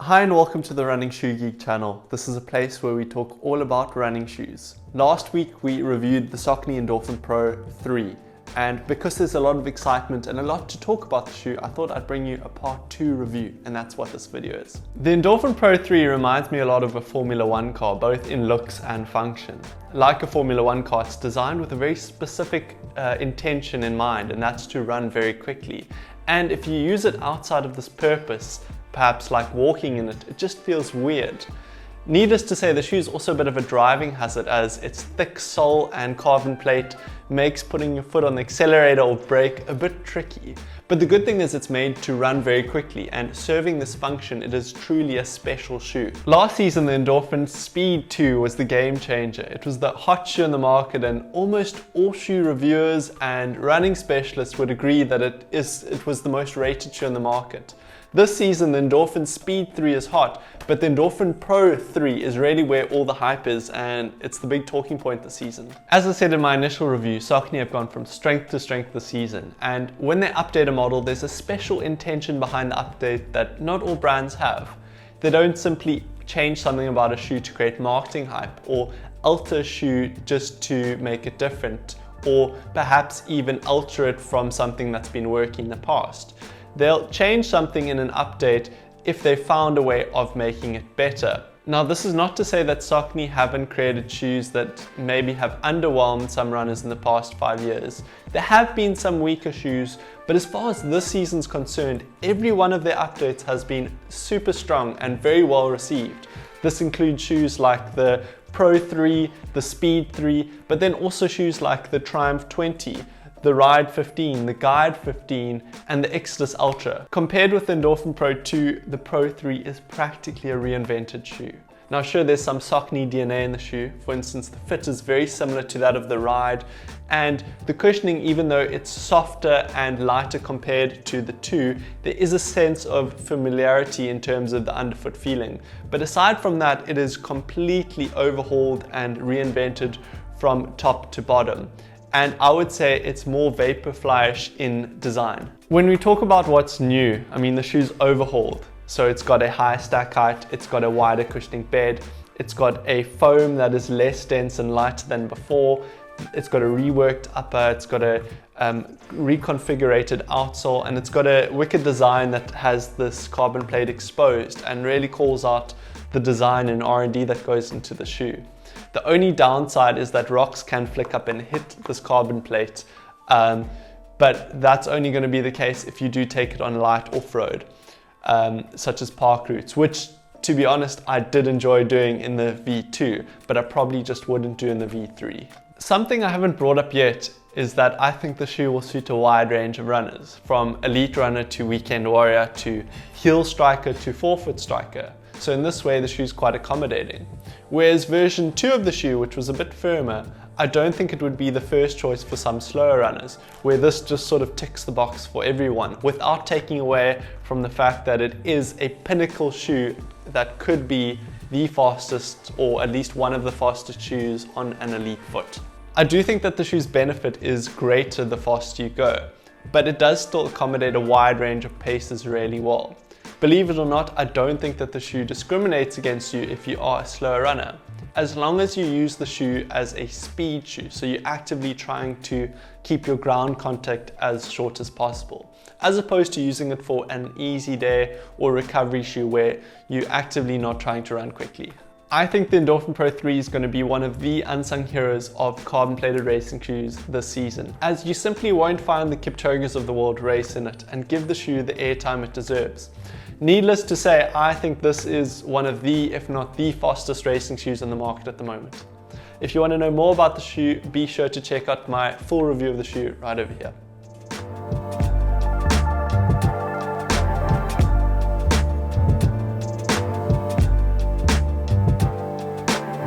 Hi and welcome to the Running Shoe Geek channel. This is a place where we talk all about running shoes. Last week we reviewed the Saucony Endorphin Pro 3, and because there's a lot of excitement and a lot to talk about the shoe, I thought I'd bring you a part 2 review, and that's what this video is. The Endorphin Pro 3 reminds me a lot of a Formula 1 car, both in looks and function. Like a Formula 1 car, it's designed with a very specific intention in mind, and that's to run very quickly. And if you use it outside of this purpose, perhaps like walking in it, it just feels weird. Needless to say, the shoe is also a bit of a driving hazard, as its thick sole and carbon plate makes putting your foot on the accelerator or brake a bit tricky. But the good thing is it's made to run very quickly, and serving this function, it is truly a special shoe. Last season, the Endorphin Speed 2 was the game changer. It was the hot shoe in the market, and almost all shoe reviewers and running specialists would agree that it was the most rated shoe in the market. This season, the Endorphin Speed 3 is hot, but the Endorphin Pro 3 is really where all the hype is, and it's the big talking point this season. As I said in my initial review, Saucony have gone from strength to strength this season, and when they update a model, there's a special intention behind the update that not all brands have. They don't simply change something about a shoe to create marketing hype, or alter a shoe just to make it different, or perhaps even alter it from something that's been working in the past. They'll change something in an update if they found a way of making it better. Now, this is not to say that Saucony haven't created shoes that maybe have underwhelmed some runners in the past 5 years. There have been some weaker shoes, but as far as this season's concerned, every one of their updates has been super strong and very well received. This includes shoes like the Pro 3, the Speed 3, but then also shoes like the Triumph 20, the Ride 15, the Guide 15, and the Exodus Ultra. Compared with the Endorphin Pro 2, the Pro 3 is practically a reinvented shoe. Now sure, there's some Saucony DNA in the shoe. For instance, the fit is very similar to that of the Ride, and the cushioning, even though it's softer and lighter compared to the 2, there is a sense of familiarity in terms of the underfoot feeling. But aside from that, it is completely overhauled and reinvented from top to bottom. And I would say it's more Vaporfly-ish in design. When we talk about what's new, I mean, the shoe's overhauled. So it's got a higher stack height, it's got a wider cushioning bed, it's got a foam that is less dense and lighter than before, it's got a reworked upper, it's got a reconfigurated outsole, and it's got a wicked design that has this carbon plate exposed and really calls out the design and R&D that goes into the shoe. The only downside is that rocks can flick up and hit this carbon plate, but that's only going to be the case if you do take it on light off-road, such as park routes, which, to be honest, I did enjoy doing in the V2, but I probably just wouldn't do in the V3. Something I haven't brought up yet is that I think the shoe will suit a wide range of runners, from elite runner to weekend warrior to heel striker to forefoot striker. So in this way, the shoe is quite accommodating. Whereas version 2 of the shoe, which was a bit firmer, I don't think it would be the first choice for some slower runners, where this just sort of ticks the box for everyone, without taking away from the fact that it is a pinnacle shoe that could be the fastest, or at least one of the fastest shoes on an elite foot. I do think that the shoe's benefit is greater the faster you go, but it does still accommodate a wide range of paces really well. Believe it or not, I don't think that the shoe discriminates against you if you are a slower runner, as long as you use the shoe as a speed shoe, so you're actively trying to keep your ground contact as short as possible, as opposed to using it for an easy day or recovery shoe where you're actively not trying to run quickly. I think the Endorphin Pro 3 is going to be one of the unsung heroes of carbon-plated racing shoes this season, as you simply won't find the Kipchoges of the world race in it and give the shoe the airtime it deserves. Needless to say, I think this is one of the, if not the fastest racing shoes in the market at the moment. If you want to know more about the shoe, be sure to check out my full review of the shoe right over here.